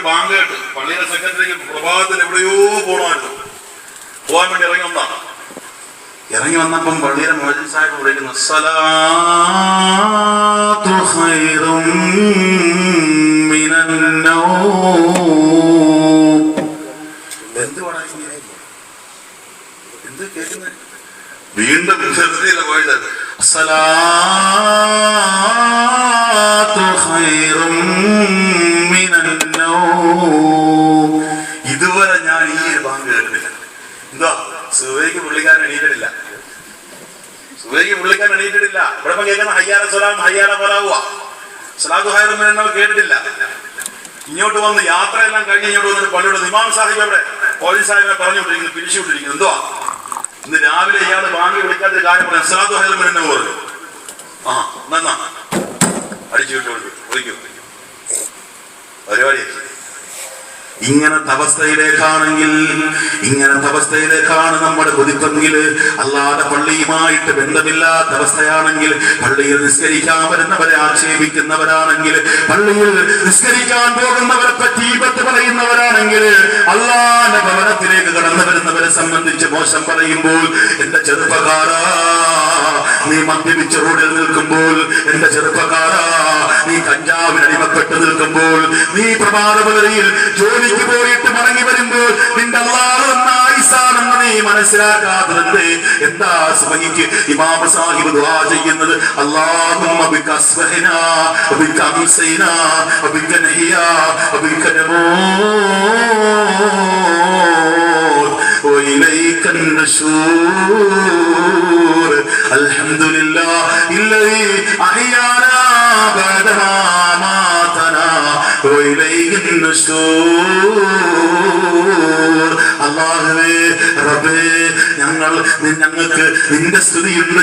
Bank കേട്ട് പള്ളിയുടെ സെക്രട്ടറിക്ക് പ്രഭാതത്തിൽ എവിടെയോ പോകണമായിരുന്നു, പോകാൻ വേണ്ടി ഇറങ്ങി വന്നതാണ്. ഇറങ്ങി വന്നപ്പം പള്ളിയിലെ മുഅദ്ദിൻ സാഹിബ് വിളിക്കുന്നു, അസ്സലാത്തു ഖൈറും മിനൻ നൗം. എന്ത് കേൾക്കുന്നത്? വീണ്ടും പോയത് അസ്സലാത്തു ഖൈറും മിനൻ നൗം. ഇതുവരെ ഞാൻ ഈ ബാങ്ക് കേട്ടിട്ടില്ല. എന്താ സുബഹിക്ക് പുള്ളിക്കാരൻ എണീറ്റിട്ടില്ല, സുബഹിക്ക് പുള്ളിക്കാരൻ എണീറ്റിട്ടില്ല. ഇവിടെ കേൾക്കുന്ന ഹയ്യാല സ്വലാം ഹയ്യാല ഫലാഹുവ സ്വലാത്തു ഖൈറും മിനൻ നൗം കേട്ടിട്ടില്ല. ഇങ്ങോട്ട് വന്ന് യാത്രയെല്ലാം കഴിഞ്ഞ് ഇങ്ങോട്ട് വന്നിട്ട് പള്ളിയുടെ ഇമാം സാഹിബ് അവിടെ പോലീസ് സാഹിബിനെ പറഞ്ഞുകൊണ്ടിരിക്കുന്നു, പിരിച്ചുകൊണ്ടിരിക്കുന്നു. എന്തുവാ ഇന്ന് രാവിലെ ഇയാള് ബാങ്ക് വിളിക്കാത്ത കാര്യം പറഞ്ഞു, സ്വലാത്തു ഖൈറും മിനൻ നൗം പറഞ്ഞു. ആ നന്നാ അടിച്ചു വിട്ടു വിളിക്കൂ പരിപാടി. ഇങ്ങനത്തെ അവസ്ഥയിലേക്കാണ് നമ്മുടെ കുതിപ്പെങ്കിൽ, അല്ലാതെ പള്ളിയുമായിട്ട് ബന്ധമില്ലാത്ത അവസ്ഥയാണെങ്കിൽ, പള്ളിയിൽ നിസ്കരിക്കാൻ വരുന്നവരെ ആക്ഷേപിക്കുന്നവരാണെങ്കിൽ, പള്ളിയിൽ നിസ്കരിക്കാൻ പോകുന്നവരെ പറ്റി ഇബത്ത് പറയുന്നവരാണെങ്കിൽ, അല്ലാഹുവിന്റെ ഭവനത്തിലേക്ക് കടന്നു വരുന്നവരെ സംബന്ധിച്ച് മോശം പറയുമ്പോൾ, എന്റെ ചെറുപ്പക്കാരാ നീ മദ്യപിച്ച റോഡിൽ നിൽക്കുമ്പോൾ, എന്റെ ചെറുപ്പക്കാരാ നീ കഞ്ചാവിന് അടിമപ്പെട്ട് നിൽക്കുമ്പോൾ, നീ പ്രഭാതപുലരിയിൽ ജോലിക്ക് പോയിട്ട് മടങ്ങി വരുമ്പോൾ നിന്റെ അല്ലാഹു ആയിസാണെന്ന് നീ മനസ്സിലാക്കാത്തത് എന്താ? സുബഹിക്ക് ഇമാം സാഹിബ് ദുആ ചെയ്യുന്നത്, അല്ലാഹുമ്മ ബിക അസ്ബഹനാ വബിക അംസൈനാ വബിക നഹിയാ വബിക നമൂത് وإليك النشور الحمد لله الذي أحيانا بعدما أماتنا وإليه النشور. അല്ലാഹുവേ റബ്ബേ ഞങ്ങൾക്ക് നിന്റെ സ്തുതിയുണ്ട്,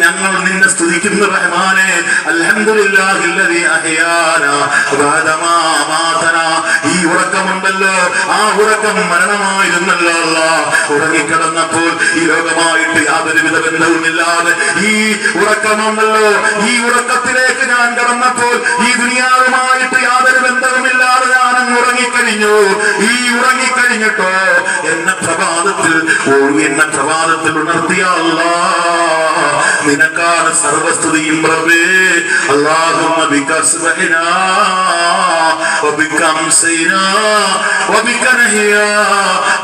ഞങ്ങൾ നിന്നെ സ്തുതിക്കുന്നു റഹ്മാനേ. അൽഹംദുലില്ലാഹില്ലദീ അഹ്യാനാ ബഅദമാ അമാതനാ. ഈ ഉറക്കമുണ്ടല്ലോ, ആ ഉറക്കം മരണമായിരുന്നല്ലോ അല്ലാഹ്. ഉറങ്ങിക്കിടന്നപ്പോൾ ഈ ലോകമായിട്ട് യാതൊരുവിധ ബന്ധവുമില്ലാതെ ഈ ഉറക്കമുണ്ടല്ലോ, ഈ ഉറക്കത്തിലേക്ക് ഞാൻ കടന്നപ്പോൾ ഈ ദുനിയാവുമായിട്ട് യാതൊരു ബന്ധവുമില്ലാതെ ഞാൻ ഉറങ്ങിക്കഴിഞ്ഞു. ഈ ഉറങ്ങിക്കഴിഞ്ഞിട്ടോ എന്നെ പ്രഭാതത്തിൽ ഉണർത്തിയ അല്ലാഹ്, നിനക്കാണ് സർവസ്തുതിയും റബ്ബേ. അല്ലാഹുമ്മ ബിക അസ്ബഹനാ വബിക അംസൈനാ വബിക നഹിയാ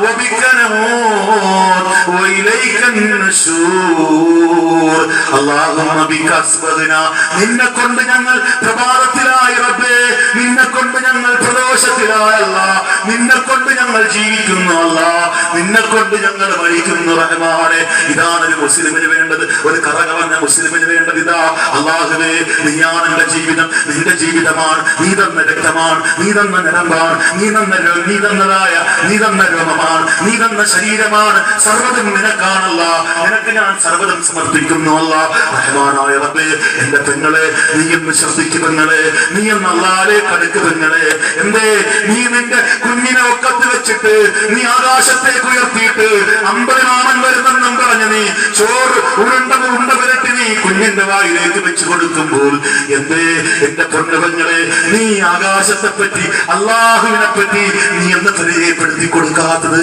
വബിക നമൂത് വഇലൈക النشور. അല്ലാഹുമ്മ ബിക അസ്ബഹനാ, നിന്നെ കൊണ്ട് ഞങ്ങൾ പ്രഭാതത്തിലായി റബ്ബേ, നിന്നെ കൊണ്ട് ഞങ്ങൾ പ്രദോഷത്തിലായി അല്ലാഹ്, നിന്നെ കൊണ്ട് ഞങ്ങൾ ജീവിക്കുന്നു അല്ലാഹ്, നിന്നെ കൊണ്ട് ഞങ്ങൾ മരിക്കുന്നു റഹ്മാനേ. ഇതാണ് ഒരു മുസ്ലിമിന് വേണ്ടത്, ഒരു കറകളഞ്ഞ മുസ്ലിമിന് വേണ്ടത് ഇതാ. അല്ലാഹുവേ നീയാണ് എന്റെ ജീവിതം, നിന്റെ ജീവിതമാണ്, നീ തന്ന രക്തമാണ്, നീ തന്ന നരമ്പാണ്, നീ തന്ന രോമമാണ്, നീ തന്ന ശരീരമാണ്, സർവ്വതും നിനക്കാണല്ല. നിനക്ക് ഞാൻ സർവ്വതും സമർപ്പിക്കുന്നു അല്ലാഹ്. റഹ്മാനായ റബ്ബേ, എന്റെ പെങ്ങളെ നീ എന്ന് ശ്രദ്ധിക്കു പെങ്ങളെ, നീ എന്ന് അല്ലാഹുവിലേക്ക് അടുക്ക് പെങ്ങളെ. എന്തേ നീ നിന്റെ കുഞ്ഞിനെ ഒക്കത്ത് വെച്ചിട്ട് നീ ആകാശത്തേക്ക് ഉയർത്തിയിട്ട് 50 മാമൻ വരുന്നെന്നും പറഞ്ഞ് നീ ചോറ് ഉരുണ്ട പുരട്ടി നീ കുഞ്ഞിന്റെ വായിലേക്ക് വെച്ച് കൊടുക്കുമ്പോൾ, എന്തേ എന്റെ പൊന്നുപെങ്ങളെ നീ ആകാശത്തെ പറ്റി അല്ലാഹുവിനെ പറ്റി നീ എന്ന് പരിചയപ്പെടുത്തി കൊടുക്കാത്തത്?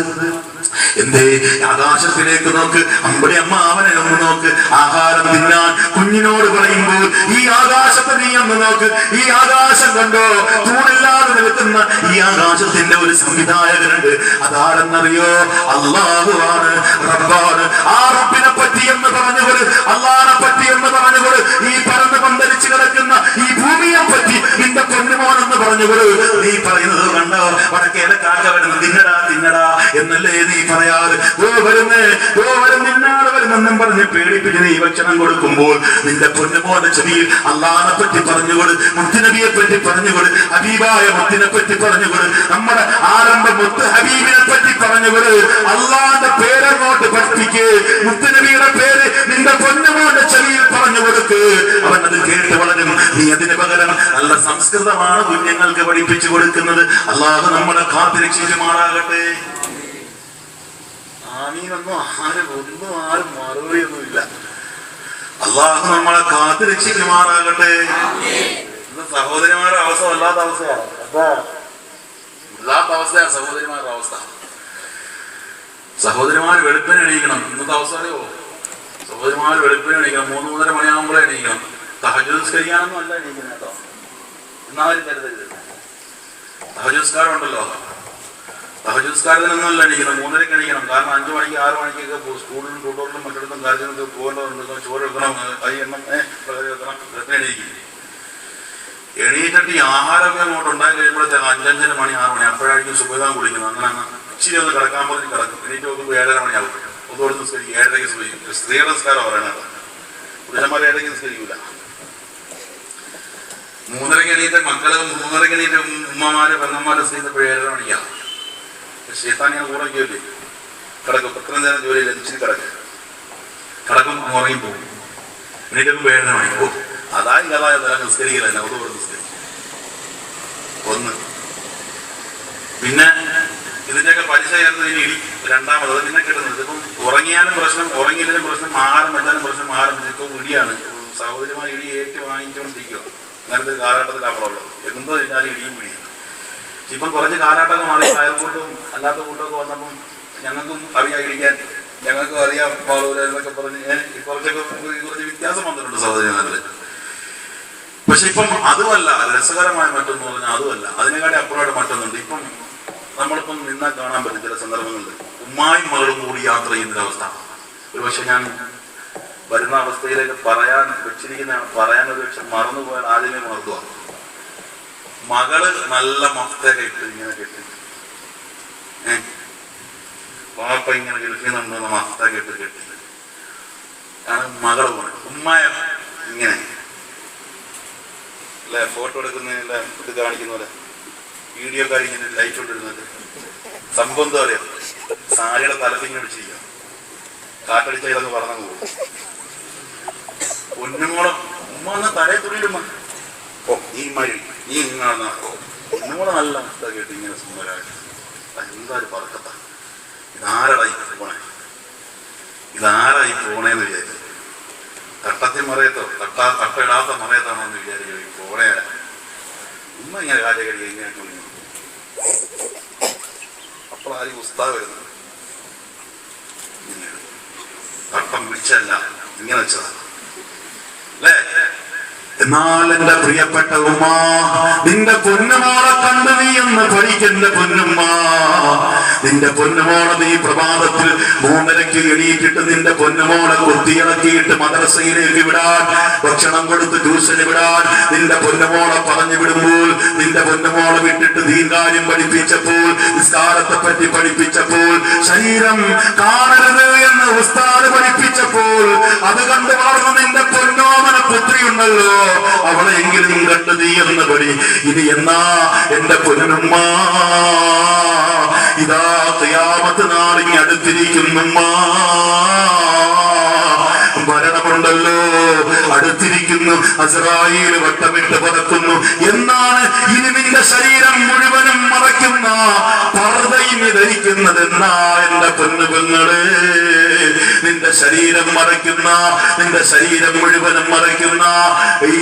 എന്തേ ആകാശത്തിലേക്ക് നോക്ക്, അമ്പടി അമ്മാവനെ ഒന്ന് നോക്ക്. ആഹാരം തിന്നാൻ കുഞ്ഞിനോട് പറയുമ്പോൾ ഈ ആകാശത്തെ നീ ഒന്ന് നോക്ക്. ഈ ആകാശം കണ്ടോ, തൂണില്ലാതെ നിൽക്കുന്ന ഈ ആകാശത്തിന്റെ ഒരു സംവിധായകനുണ്ട്. അതാരെന്നറിയോ? അല്ലാഹുവാണ്, റബ്ബാണ്. ആ റബ്ബിനെ പറ്റി എന്ന് പറഞ്ഞുകൊണ്ട്, അല്ലാഹുവിനെ പറ്റി എന്ന് പറഞ്ഞുകൊണ്ട്, ഈ പറന്ന് പന്തലിച്ച് കിടക്കുന്ന ഈ ഭൂമിയെ പറ്റി നിന്റെ പൊന്നുമോനെന്ന് പറഞ്ഞുകൊണ്ട് നീ പറയുന്നത് കണ്ടോ? വടക്കേലെ കാക്ക വരുന്നു, തിന്നടാ തിന്നടാ എന്നല്ലേ നീ പറയാതെ നിന്നാട് വരുന്നെന്നും പറഞ്ഞ് പേടിപ്പിച്ച് നീ ഭക്ഷണം കൊടുക്കുമ്പോൾ, നിന്റെ പൊന്നുമോന്റെ ചെവിയിൽ അല്ലാഹുവിനെ പറ്റി പറഞ്ഞുകൊട്, മുത്തുനബിയെ പറ്റി പറഞ്ഞുകൊട്, ഹബീബായ മുത്തിനെ പറ്റി പറഞ്ഞുകൊട്, നമ്മുടെ ആരംഭ മുത്ത് ഹബീബിനെ പറ്റി പറഞ്ഞുകൊട്. അല്ലാഹുവിന്റെ പേരങ്ങോട്ട് പഠിപ്പിക്ക്, മുത്തുനബിയുടെ പേര് നിന്റെ പൊന്നുമോന്റെ ചെവിയിൽ പറഞ്ഞു കൊടുക്ക്. അവൻ അത് കേട്ട് വളരും. നീ അതിന് പകരം നല്ല സംസ്കൃതമാണ് കുഞ്ഞുങ്ങൾക്ക് പഠിപ്പിച്ചു കൊടുക്കുന്നത്. അല്ലാഹു നമ്മളെ കാത്തിരക്ഷിക്കുമാറാകട്ടെ. ആമീനൊന്നും ആരും മറുപടിയൊന്നുമില്ല. അല്ലാഹു നമ്മളെ കാത്തിരക്ഷിക്കുമാറാകട്ടെ. സഹോദരിമാരുടെ അവസ്ഥ വല്ലാത്ത അവസ്ഥയാണ്. അവസ്ഥയാണ് സഹോദരിമാരുടെ അവസ്ഥ. സഹോദരിമാർ വെളുപ്പിന് എണീക്കണം. ഇന്നത്തെ അവസ്ഥ അറിയോ? സഹോദരിമാർ വെളുപ്പിന് എണീക്കണം. 3-3:30 മണിയാകുമ്പോഴേ എണീക്കണം. തഹജ്ജുദ് നിസ്കരിക്കാനൊന്നും അല്ല എണീക്കുന്നത് കേട്ടോ. എന്നാലും കരുതരുത്. തഹജ്ജുദ് നിസ്കാരം ഉണ്ടല്ലോ, തഹജ്ജുദ് നിസ്കാരത്തിനൊന്നും അല്ല എണീക്കണം. 3:30 എണീക്കണം. കാരണം 5 മണിക്ക് 6 മണിക്കൊക്കെ സ്കൂളിലും ട്യൂട്ടോറിലും മറ്റിടത്തും കാര്യങ്ങളൊക്കെ പോകേണ്ടതുണ്ട്. ചോറ് വെക്കണം, കൈ എണ്ണം വെക്കണം, വെളുപ്പിന് എണീക്കും. എണീറ്റിട്ട് ഈ ആഹാരമൊക്കെ അങ്ങോട്ട് ഉണ്ടായി കഴിയുമ്പോഴത്തേക്ക് 5-5:30 മണി 6 മണി അപ്പോഴായിരിക്കും സുബഹിദാൻ കുളിക്കുന്നത്. അങ്ങനെ ഇച്ചിരി ഒന്ന് കിടക്കാൻ പറഞ്ഞ് കിടക്കും. എണീറ്റ് നോക്കുമ്പോൾ 7:30 മണിയാവും. ഒന്നുകൂടെ നിസ്കരിക്കും. 7:30 സുബഹിക്കും. സ്ത്രീയുടെ നിസ്കാരം പറയണത്. പുരുഷന്മാരെ 7:30 നിസ്കരിക്കൂല. 3:30 എണീറ്റ് മക്കള് 3:30 എണീറ്റ് ഉമ്മമാര് പെങ്ങന്മാര് സ്ത്രീന്നപ്പോൾ 7:30 മണിക്കാണ്. ശൈത്താനിയെ കൂടെ ജോലി കിടക്കും. എത്ര നേരം ജോലിയില്ല, ഇച്ചിരി കിടക്കും, ഉറങ്ങിപ്പോകും. എണീറ്റൊക്കെ 7:30 മണി പോകും. അതായത് നിസ്കരിക്കില്ല. നവതോട് നിസ്കരിക്കും. ഒന്ന് പിന്നെ ഇതിന്റെയൊക്കെ പലിശ ചേർത്ത് ഇനി രണ്ടാമത് അത് പിന്നെ കിട്ടുന്നത്. ഇപ്പം ഉറങ്ങിയാലും പ്രശ്നം, ഉറങ്ങിയില്ലും പ്രശ്നം, ആഹാരം വെച്ചാലും പ്രശ്നം, ആഹാരം ഇപ്പൊ ഇടിയാണ്. സഹോദരിമായി ഇടി ഏറ്റു വാങ്ങിച്ചുകൊണ്ടിരിക്കുക. അങ്ങനത്തെ കാലഘട്ടത്തിലാണുള്ളത്. എന്തോ കഴിഞ്ഞാലും ഇടിയും പിടിയും. ഇപ്പം കുറച്ച് കാലഘട്ടമൊക്കെ മാറി അയൽക്കൂട്ടും അല്ലാത്ത കൂട്ടമൊക്കെ വന്നപ്പം ഞങ്ങൾക്കും അറിയാം ഇടിക്കാൻ, ഞങ്ങൾക്കും അറിയാം എന്നൊക്കെ പറഞ്ഞ് കുറച്ച് വ്യത്യാസം വന്നിട്ടുണ്ട് സഹോദരിമാരില്. പക്ഷെ ഇപ്പം അതുമല്ല രസകരമായ മറ്റൊന്ന് പറഞ്ഞാൽ അതുമല്ല, അതിനെക്കാട്ടി അപ്പുറമായിട്ട് മറ്റൊന്നുണ്ട്. ഇപ്പം നമ്മളിപ്പം നിന്നാൽ കാണാൻ പറ്റും ചില സന്ദർഭങ്ങളിൽ ഉമ്മായും മകളും കൂടി യാത്ര ചെയ്യുന്നൊരവസ്ഥ. ഒരു പക്ഷെ ഞാൻ വരുന്ന അവസ്ഥയിലേക്ക് പറയാൻ വെച്ചിരിക്കുന്നതാണ്. പറയാൻ ഒരു പക്ഷെ മറന്നുപോയാൽ ആദ്യമേ മറക്കുക. മകള് നല്ല മഫ്തയൊക്കെ ഇട്ട് ഇങ്ങനെ കെട്ടി, പാപ്പ ഇങ്ങനെ ഗൾഫിൽ നിന്നുണ്ടെന്ന് മഫ്തൊക്കെ ഇട്ട് കെട്ടി ആണ് മകള് പോണത്. ഉമ്മായ ഇങ്ങനെ അല്ലെ ഫോട്ടോ എടുക്കുന്നതില്ല ഇത് കാണിക്കുന്ന പോലെ വീഡിയോ കാണിക്കുന്ന ലൈറ്റ് കൊണ്ടിരുന്നത് സംഭവം എന്താ പറയാ, സാരിയുടെ തലപ്പിങ്ങനെ അടിച്ചിരിക്കുക, കാറ്റടിച്ച ഇതൊക്കെ പറഞ്ഞു പോകും. പൊന്നുമോളം ഉമ്മ വന്ന തലയെ തുണിയിടുമ്മ ഓ നീ മഴ നീ ഇങ്ങനെ ഒന്നുകൂടെ നല്ല അവസ്ഥ കേട്ട് ഇങ്ങനെ സുന്ദരമായിട്ട് എന്താ ഒരു പറക്കത്ത. ഇതാരടായി പോണേ, ഇതാരായി പോണേന്ന് വിചാരിച്ചു. തട്ടത്തിൽ മറയത്തോ തട്ടയിടാത്ത മറയത്താണോ എന്ന് വിചാരിച്ചു. പോണേ ഉമ്മ ഇങ്ങനെ കാര്യം കഴിയുക ഇങ്ങനെ കുഞ്ഞു. അപ്പോഴാരും ഉസ്താദ് വരുന്നത് തട്ടം പിടിച്ചല്ല ഇങ്ങനെ വെച്ചതാണ് അല്ലേ. എന്നാൽ എന്റെ പ്രിയപ്പെട്ട ഉമ്മ, നിന്റെ പൊന്നുമോളെ കണ്ടു നീ എന്ന് പഠിക്കുന്ന പൊന്നുമ്മ, നിന്റെ പൊന്നുമോളെ നീ പ്രഭാതത്തിൽ 3:30 എണീറ്റിട്ട് നിന്റെ പൊന്നുമോളെ കുത്തിയിളക്കിയിട്ട് മദ്രസയിലേക്ക് വിടാൻ, ഭക്ഷണം കൊടുത്ത് ട്യൂഷന് വിടാൻ നിന്റെ പൊന്നുമോളെ പറഞ്ഞു വിടുമ്പോൾ, നിന്റെ പൊന്നുമോളെ വിട്ടിട്ട് ദീൻകാര്യം പഠിപ്പിച്ചപ്പോൾ, നിസ്കാരത്തെ പറ്റി പഠിപ്പിച്ചപ്പോൾ, ശരീരം കാണരുത് എന്ന് ഉസ്താദ് പഠിപ്പിച്ചപ്പോൾ, അത് കണ്ടു വളർന്ന നിന്റെ പൊന്നോമന പുത്രി ഉണ്ടല്ലോ, അവളെങ്കിലും കണ്ടു നീ എന്ന് പടി. ഇനി എന്നാ എന്റെ പൊന്നുമ്മ, ഇതാ ഖിയാമത്ത് നാളിങ്ങ് അടുത്തിരിക്കുന്നുമ്മ, മരണമുണ്ടല്ലോ അടുത്തിരിക്കുന്നു, അസ്രായീൽ വട്ടമിട്ട് പറക്കുന്നു. എന്നാണ് ഇനി നിന്റെ ശരീരം മുഴുവനും മറയ്ക്കുന്ന പർദ്ദയും ധരിക്കുന്നത്. എന്നാ എന്റെ പൊന്നുപെങ്ങളെ, നിന്റെ ശരീരം മറയ്ക്കുന്ന, നിന്റെ ശരീരം മുഴുവനും മറയ്ക്കുന്ന, ഈ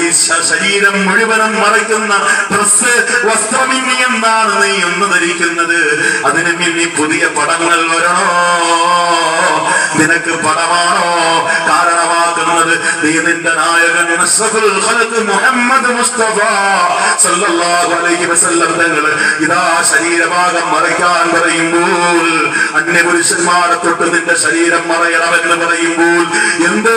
ശരീരം മുഴുവനും മറയ്ക്കുന്ന ഡ്രസ് വസ്ത്രം ഇനി എന്നാണ് നീ ഒന്ന് ധരിക്കുന്നത്. അതിന് ഇനി പുതിയ പടങ്ങൾ വരണോ? നിനക്ക് പടമാണോ കാരണമാക്കുന്നത്? നീ നിന്റെ നായകൻ മുഹമ്മദ് മുസ്തഫ സല്ലല്ലാഹു അലൈഹി വസല്ലം തങ്ങള് ഇതാ ശരീരഭാഗം മറയ്ക്കാൻ പറയുമ്പോൾ, അന്യപുരുഷന്മാരെ തൊട്ട് നിന്റെ ശരീരം മറയണമെന്ന് പറയുമ്പോൾ, എന്ത്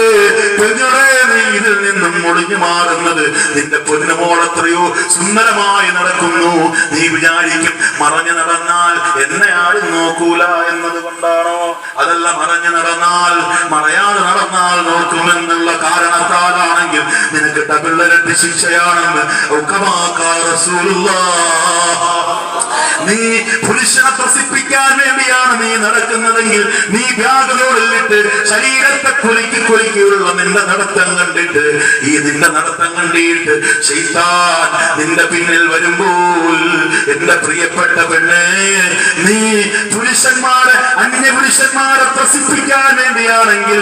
പെങ്ങളെ നീ ഇതിൽ നിന്നും ഒളിഞ്ഞു മാറുന്നത്? നിന്റെ പൊന്നുമോളെത്രയോ സുന്ദരമായി നടക്കുന്നു. നീ വിചാരിക്കും മറഞ്ഞു നടന്നാൽ എന്നെ ആരും നോക്കൂല എന്നത് കൊണ്ടാണോ? അതല്ല, മറഞ്ഞു നടന്നാൽ മറയാതെ നടന്നാൽ നോക്കുമെന്നുള്ള കാരണത്താലാണെങ്കിൽ നിനക്ക് ഡബിൾ ഇരട്ടി ശിക്ഷയാണെന്ന് നീ പുരുഷനെ പ്രസിപ്പിക്കാൻ വേണ്ടിയാണ് നീ നടക്കുന്നതെങ്കിൽ, നീ വ്യാകുലോടിട്ട് ശരീരത്തെ കുലുക്കിയുള്ള നിന്റെ നടത്തം കണ്ടിട്ട്, ഈ നിന്റെ നടത്തം കണ്ടിട്ട് ശൈത്താൻ നിന്റെ പിന്നിൽ വരുമ്പോൾ, എന്റെ പ്രിയപ്പെട്ട പെണ്ണേ, നീ പുരുഷന്മാരെ അന്യ പുരുഷന്മാരെ പ്രസിപ്പിക്കാൻ വേണ്ടിയാണെങ്കിൽ